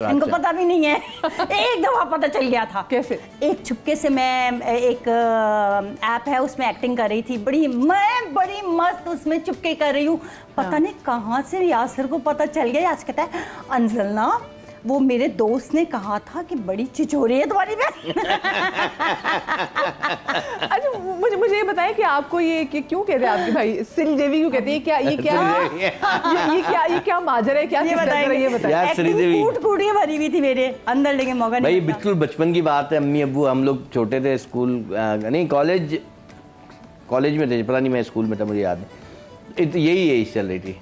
इनको पता भी नहीं है। एक दफा पता चल गया था। कैसे? एक चुपके से मैं एक ऐप है उसमें एक्टिंग कर रही थी, मैं बड़ी मस्त उसमें चुपके कर रही हूँ। पता नहीं कहाँ से यासर को पता चल गया। यासर कहता है अंजलना वो मेरे दोस्त ने कहा था कि बड़ी चिचोरी है तुम्हारी बहन। अच्छा मुझे ये बताएं कि आपको ये क्यों कहते हैं आपके भाई श्रीदेवी क्यों कहते हैं? क्या ये क्या माजरा है? क्या ये बताइए। श्रीदेवी कूट के भरी हुई थी मेरे अंदर, लेकिन मौका नहीं। भाई बिल्कुल बचपन की बात है। अम्मी अब्बू हम लोग छोटे थे, स्कूल नहीं कॉलेज में थे, पता नहीं मैं स्कूल में था, मुझे याद नहीं। यही एज चल रही थी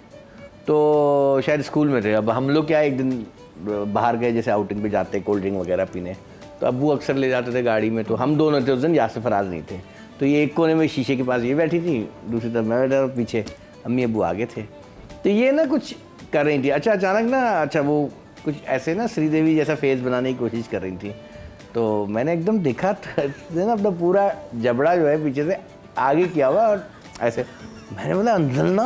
तो शायद स्कूल में थे। अब हम लोग क्या एक दिन बाहर गए, जैसे आउटिंग पे जाते कोल्ड ड्रिंक वगैरह पीने, तो अब्बू अक्सर ले जाते थे गाड़ी में। तो हम दोनों थे उस दिन, यासर फराज नहीं थे। तो ये एक कोने में शीशे के पास ये बैठी थी, दूसरी तरफ मैं बैठा, पीछे अम्मी अब्बू आगे थे। तो ये ना कुछ कर रही थी। अच्छा अचानक ना वो कुछ ऐसे ना श्रीदेवी जैसा फेस बनाने की कोशिश कर रही थी। तो मैंने एकदम देखा ना अपना पूरा जबड़ा जो है पीछे से आगे किया हुआ, और ऐसे मैंने बोला अंजलना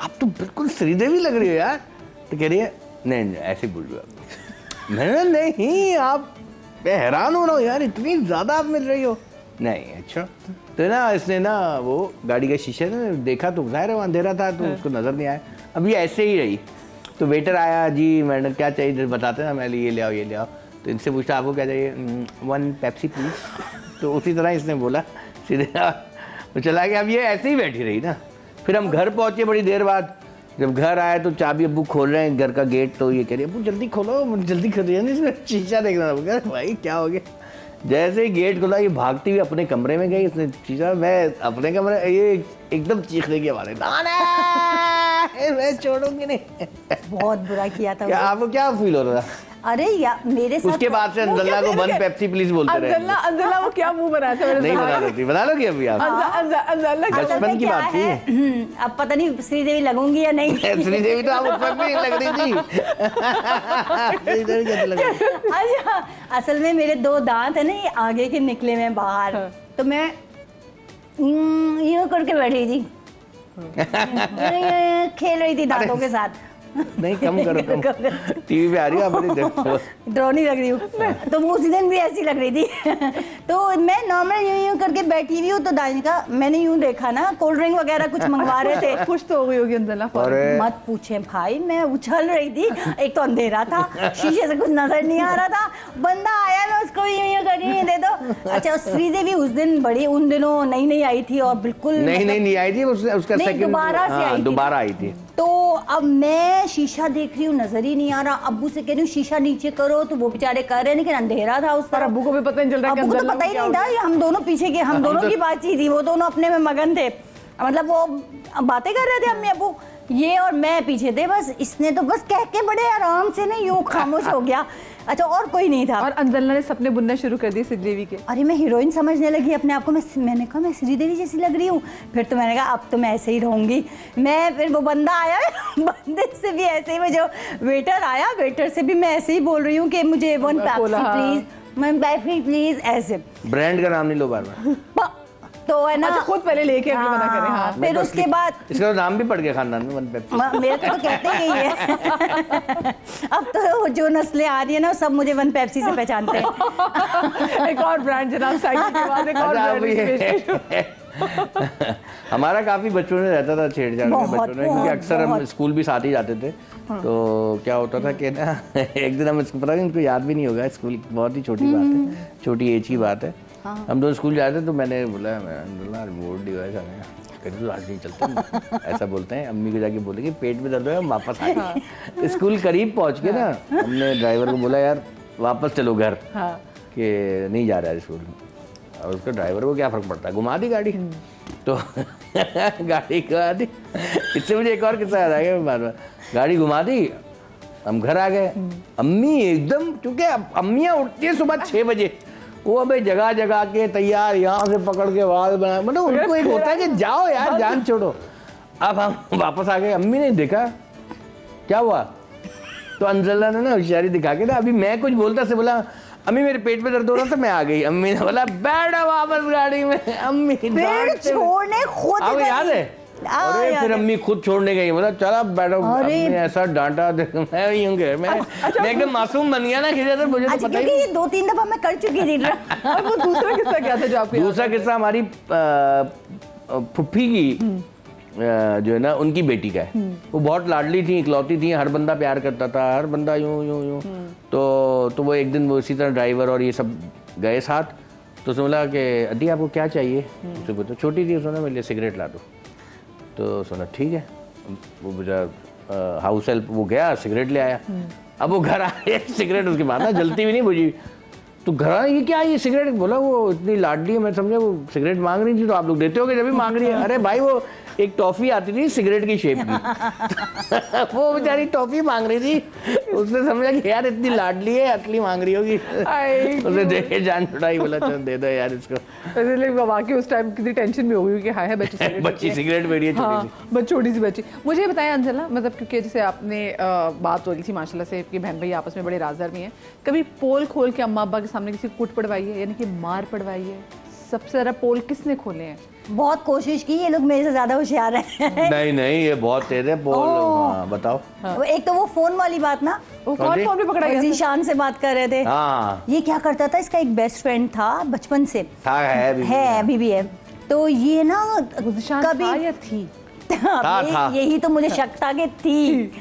आप तो बिल्कुल श्रीदेवी लग रही हो यार। तो कह रही है नहीं ऐसे बोल रही हो। मैंने नहीं आप, मैं हैरान हो रहा हूँ यार, इतनी ज़्यादा आप मिल रही हो। नहीं अच्छा। तो ना इसने ना वो गाड़ी के शीशे ने देखा, तो जाहिर है अंधेरा था तो उसको नज़र नहीं आया। अब ये ऐसे ही रही। तो वेटर आया, जी मैडम क्या चाहिए बताते ना, मैं ये ले आओ ये ले आओ। तो इनसे पूछा आपको क्या चाहिए? 1 पेप्सी प्लीज़। तो उसी तरह इसने बोला सीधे, तो चला गया। अब ये ऐसे ही बैठी रही ना। फिर हम घर पहुँचे बड़ी देर बाद। जब घर आए तो चाबी अब्बू खोल रहे हैं घर का गेट, तो ये कह रही है अब्बू जल्दी खोलो, जल्दी खोलो, इसमें शीशा देखना था। भाई क्या हो गया? जैसे ही गेट खोला ये भागती हुई अपने कमरे में गई। इसने शीशा, मैं अपने कमरे, ये एकदम चीखने की आवाज़, मैं छोड़ूंगी नहीं। बहुत बुरा किया था। क्या आपको क्या फील हो रहा था? अरे यार मेरे साथ उसके बाद से अंजलना को 1 पेप्सी प्लीज बोलते रहे। अंजलना वो क्या मुंह बनाया था? नहीं बता सकती, बता लोगे अभी आप? बचपन की बात थी। अब पता नहीं श्रीदेवी लगूंगी या नहीं। श्रीदेवी तो आप उस वक्त भी लग रही थी। श्रीदेवी कैसे लग रही? अच्छा असल में मेरे 2 दांत है ना, ये आगे के निकले में बाहर। तो मैं यूं करके बैठी थी, खेल रही थी दांतों के साथ। नहीं कम करो टीवी पे आ रही है, आप देखो ड्रोनी लग रही हूँ। तो वो उसी दिन भी ऐसी लग रही थी। तो मैं नॉर्मल यूं करके बैठी हुई हूँ, तो दानी का मैंने यूं देखा ना, कोल्ड ड्रिंक वगैरह कुछ मंगवा रहे थे। खुश तो हो गई होगी अंजलना। मत पूछे भाई, मैं उछल रही थी। एक तो अंधेरा था, शीशे से कुछ नजर नहीं आ रहा था। बंदा आया, मैं उसको यूं करके दे दो। अच्छा श्रीदेवी उस दिन बड़ी, उन दिनों नई आई थी और बिल्कुल नहीं आई थी, उसका सेकंड दोबारा आई थी। तो अब मैं शीशा देख रही हूँ, नजर ही नहीं आ रहा। अब्बू से कह रही हूँ शीशा नीचे करो, तो वो बेचारे कर रहे हैं, लेकिन अंधेरा था उस तरफ। अब्बू को भी पता नहीं चल रहा, अब्बू को तो पता ही नहीं था। ये हम दोनों पीछे के, हम दोनों की बातचीत थी। वो दोनों अपने में मगन थे, मतलब वो बातें कर रहे थे अम्मी अब्बू, ये और मैं पीछे थे। बस इसने तो बस कह के बड़े आराम से ना यूं खामोश हो गया। अच्छा और कोई नहीं था। और अंजलना ने सपने बुनना शुरू कर दिए श्रीदेवी के। अरे मैं हीरोइन समझने लगी अपने आप को। मैंने कहा मैं श्रीदेवी जैसी लग रही हूँ। फिर तो मैंने कहा अब तो मैं ऐसे ही रहूंगी मैं। फिर वो बंदा आया, बंदे से भी ऐसे ही, वो जो वेटर आया, वेटर से भी मैं ऐसे ही बोल रही हूँ कि मुझे 1 पेप्सी प्लीज, 1 पेप्सी प्लीज, ऐसे। ब्रांड का नाम नहीं लो बार-बार। तो है ना, अच्छा खुद पहले लेके अभी मना करें। हाँ। फिर उसके बाद इसका नाम भी पड़ गया खानदान में 1 पेप्सी। मेरे को तो कहते ही है। अब तो जो नस्लें आ रही है ना, सब मुझे 1 पेप्सी से पहचानते हैं। एक और ब्रांड जनाब, साइकिल के बाद एक और ब्रांड। हमारा काफी बचपन में रहता था छेड़छाड़ में बच्चों में, क्योंकि अक्सर हम स्कूल भी साथ ही जाते थे। तो क्या होता था कि ना एक दिन हम, इसको पता नहीं, उनको याद भी नहीं होगा, स्कूल बहुत ही छोटी बात है, छोटी एज की बात है। हम दोनों स्कूल जाते तो मैंने बोला रिमोट डिवाइस आ गया, कहते तो आज नहीं चलते, ऐसा बोलते हैं। अम्मी को जाके बोले कि पेट में दर्द है, हम वापस आ गए। स्कूल करीब पहुंच के ना हमने ड्राइवर को बोला यार वापस चलो घर, कि नहीं जा रहा है स्कूल। और उसका ड्राइवर को क्या फर्क पड़ता है, घुमा दी गाड़ी। तो गाड़ी घुमा दी। इससे मुझे एक और किस्सा याद आ गया, बार-बार गाड़ी घुमा दी, हम घर आ गए। अम्मी एकदम, क्योंकि अम्मियाँ उठती है सुबह 6 बजे, वो अबे जगह जगह के तैयार, यहाँ से पकड़ के वाल बना, मतलब उनको एक होता है कि जाओ यार जान छोड़ो। अब हम वापस आ गए, अम्मी ने देखा क्या हुआ, तो अंजलना ने ना होशियारी दिखा के ना, अभी मैं कुछ बोलता से बोला अम्मी मेरे पेट में दर्द हो रहा था, मैं आ गई। अम्मी ने बोला बैठो वापस गाड़ी में। अम्मी छोड़ने खुद याद है अरे फिर अम्मी खुद छोड़ने गई, मतलब चला बैठो, ऐसा डांटा मैं वही हूँ घर में, मैं एकदम मासूम बन गया ना खिजा सर, मुझे तो पता ही ये 2-3 दफा मैं कर चुकी थी। और वो दूसरा किस्सा क्या था जो आपको? दूसरा किस्सा हमारी फुफ्फी की जो है ना उनकी बेटी का है। वो बहुत लाडली थी, इकलौती थी, हर बंदा प्यार करता था, हर बंदा यूं यूं यूं। तो वो एक दिन वो इसी तरह ड्राइवर और ये सब गए साथ, तो उसने बोला कि अड्डी आपको क्या चाहिए? उससे बोलते छोटी थी, उसने मेरे लिए सिगरेट ला दो। तो सुना ठीक है, वो बेचारा हाउस हेल्प वो गया सिगरेट ले आया। अब वो घर आए सिगरेट उसके बाद ना जलती भी नहीं बुझी, तो घर आए ये क्या ये सिगरेट? बोला वो इतनी लाडली है, मैं समझा वो सिगरेट मांग रही थी तो आप लोग देते होगे जब भी मांग रही है। अरे भाई वो एक टॉफी आती थी सिगरेट की शेप की वो बेचारी टॉफी मांग रही थी, उसने समझा कि यार इतनी लाडली है असली मांग रही होगी, उसने देखे जान छुड़ाई, बोला चल दे दो यार इसको। वाकई उस टाइम कितनी टेंशन भी हो गई कि हाय है बच्ची सिगरेट पी रही है, हाँ, छोटी सी बच्ची। मुझे बताएं अंजला, मतलब क्योंकि जैसे आपने बात हो रही थी माशाल्लाह से कि बहन भाई आपस में बड़े राजदार भी हैं, कभी पोल खोल के अम्मा अब्बा के सामने किसी को कूट पड़वाई है, यानी कि मार पड़वाई है? सबसे ज्यादा पोल किसने खोले हैं? बहुत कोशिश की, ये लोग मेरे से ज्यादा होशियार हैं। नहीं ये बहुत तेज है पोल। हाँ, बताओ। हाँ। एक तो वो फोन वाली बात ना, वो कौन फोन पे पकड़ा गया? जीशान से बात कर रहे थे। हाँ। ये क्या करता था, इसका एक बेस्ट फ्रेंड था बचपन से, है अभी भी है। तो ये ना कभी थी था। यही तो मुझे शक था कि थी।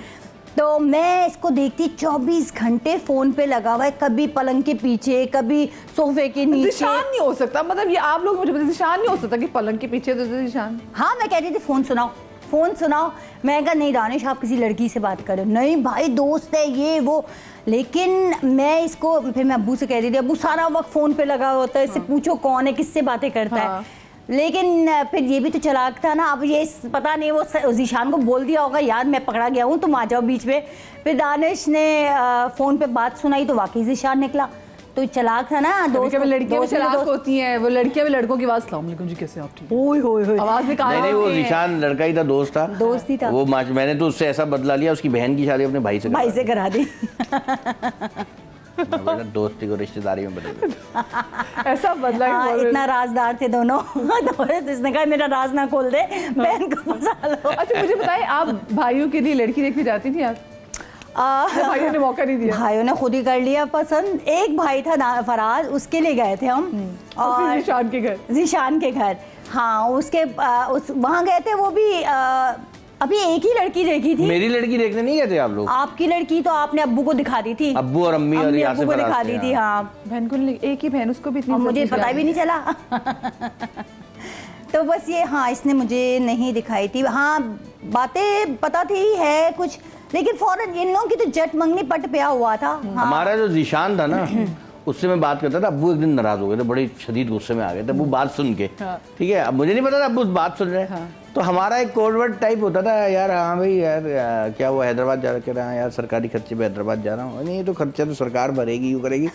तो मैं इसको देखती 24 घंटे फोन पे लगा हुआ है, कभी पलंग के पीछे, कभी सोफे के नीचे। निशान नहीं हो सकता, मतलब ये आप लोग मुझे बताइए, निशान नहीं हो सकता कि पलंग के पीछे तो निशान। हाँ मैं कहती थी फोन सुनाओ फोन सुनाओ, मैं कहा नहीं दानिश आप किसी लड़की से बात करो, नहीं भाई दोस्त है ये वो। लेकिन मैं इसको फिर मैं अब्बू से कहती थी, अब्बू सारा वक्त फोन पे लगा होता है, इससे पूछो कौन है, किससे बातें करता है। लेकिन फिर ये भी तो चालाक था ना, अब ये पता नहीं वो जीशान को बोल दिया होगा यार मैं पकड़ा गया हूँ तुम आ जाओ बीच में। फिर दानिश ने फोन पे बात सुनाई तो वाकई जीशान निकला, तो चालाक था ना। दोस्त लड़कियां भी चालाक होती हैं, वो लड़कियां भी लड़कों की आवाज अस्सलाम वालेकुम जी कैसे आप ठीक हैं, ओए होए होए आवाज निकाल। नहीं वो जीशान लड़का ही था, दोस्त था, दोस्त ही था वो। मैंने तो उससे ऐसा बदला लिया, उसकी बहन की शादी अपने भाई से करा दी। दोस्ती को रिश्तेदारी में बदल ऐसा बदला। इतना राजदार थे दोनों। इसने कहा मेरा राज ना खोल दे, बहन को फंसा लो। अच्छा मुझे बताएं, आप भाइयों के लिए लड़की देखने जाती थी आप? भाइयों ने मौका नहीं दिया? भाइयों ने खुद ही कर लिया पसंद। एक भाई था फराज, उसके लिए गए थे हम, और जीशान के घर। हाँ उसके वहाँ गए थे, वो भी अभी एक ही लड़की देखी थी। मेरी लड़की देखने नहीं गए थे आप लोग? आपकी लड़की तो आपने अब्बू को दिखा दी थी, अब्बू और अम्मी और अब्बू को दिखा दी थी। हाँ बहन को एक ही बहन, उसको भी इतनी मुझे पता भी नहीं चला। तो बस ये, हाँ इसने मुझे नहीं दिखाई थी। हाँ बातें पता थी है कुछ, लेकिन फौरन इन लोगों की तो जट मंगनी पट पिया हुआ था। हाँ। हमारा जो जीशान था ना उससे मैं बात करता था, अब्बू एक दिन नाराज हो गए थे, बड़े शदीद गुस्से में आ गए थे अब्बू बात सुन के। ठीक है, अब मुझे नहीं पता था अब्बू बात सुन रहे हैं। तो हमारा एक कोडवर्ड टाइप होता था, यार हाँ भाई यार क्या हुआ हैदराबाद जा रहा है? यार सरकारी खर्चे पे हैदराबाद जा रहा हूँ। नहीं तो खर्चा तो सरकार भरेगी, यूँ करेगी।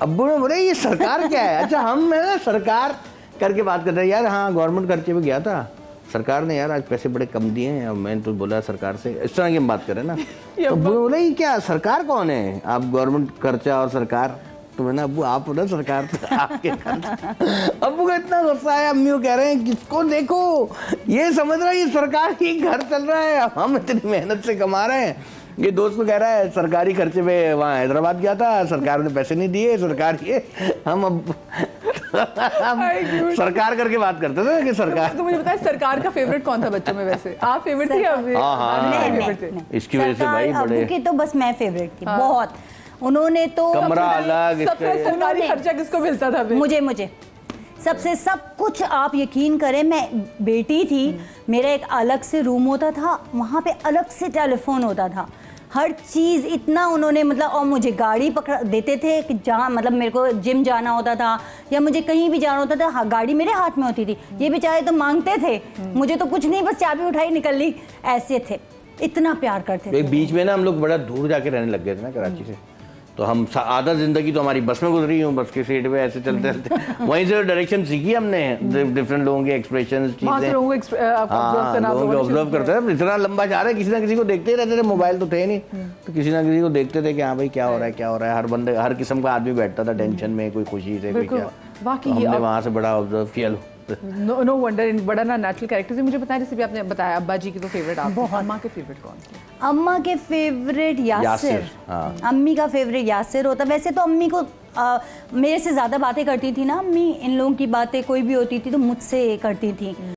अब्बू ने बोले ये सरकार क्या है? अच्छा हम है ना सरकार करके बात करते हैं, यार हाँ गवर्नमेंट खर्चे पे गया था, सरकार ने यार आज पैसे बड़े कम दिए हैं, मैंने तो बोला सरकार से, इस तरह की हम बात करें ना। तो बोले ये क्या सरकार कौन है? आप गवर्नमेंट खर्चा और सरकार, तो मैंने अब्बू आप ना सरकार आपके अब्बू का इतना गुस्सा है, अम्मी कह रहे हैं किसको देखो ये समझ रहा है ये सरकार ही घर चल रहा है, हम इतनी मेहनत से कमा रहे हैं। ये दोस्त को कह रहा है सरकारी खर्चे पे वहाँ हैदराबाद गया था, सरकार ने पैसे नहीं दिए, सरकार ये हम अब सरकार करके बात करते थे कि सरकार। तो मुझे बताया सरकार का फेवरेट कौन था बच्चों में? वैसे आप फेवरेट थी? इसकी वजह से भाई बड़े की तो बस मैं फेवरेट थी बहुत। उन्होंने तो कमरा अलग, सबसे सरकारी खर्चा किसको मिलता था? मुझे सबसे सब कुछ। आप यकीन करें मैं बेटी थी, मेरा एक अलग से रूम होता था, वहाँ पे अलग से टेलीफोन होता था, हर चीज़ इतना उन्होंने मतलब। और मुझे गाड़ी पकड़ा देते थे कि जहाँ मतलब मेरे को जिम जाना होता था या मुझे कहीं भी जाना होता था, हाँ गाड़ी मेरे हाथ में होती थी। ये बेचारे तो मांगते थे, मुझे तो कुछ नहीं, बस चाबी उठाई निकल ली, ऐसे थे, इतना प्यार करते थे। एक बीच में ना हम लोग बड़ा दूर जाके रहने लग गए थे ना कराची से, तो हम आधा जिंदगी तो हमारी बस में गुजरी हूँ, बस की सीट पे ऐसे चलते चलते वहीं से डायरेक्शन सीखी हमने, डिफरेंट लोगों के एक्सप्रेशन, चीजें लोगों के ऑब्जर्व करते थे। इतना लंबा जा रहा है, किसी ना किसी को देखते ही रहते थे, मोबाइल तो थे नहीं, तो किसी ना किसी को देखते थे कि हाँ भाई क्या हो रहा है क्या हो रहा है। हर बंदे हर किस्म का आदमी बैठता था टेंशन में, कोई खुशी से, कोई क्या। हमने वहाँ से बड़ा ऑब्जर्व किया। लो नो वंडर, इन बड़ा ना नेचुरल कैरेक्टर्स है। मुझे बताया, जैसे भी आपने बताया अब्बा जी की तो फेवरेट आप, अम्मा के फेवरेट कौन थे? अम्मा के फेवरेट यासिर। हाँ। अम्मी का फेवरेट यासिर होता। वैसे तो अम्मी को मेरे से ज़्यादा बातें करती थी ना अम्मी, इन लोगों की बातें कोई भी होती थी तो मुझसे करती थी।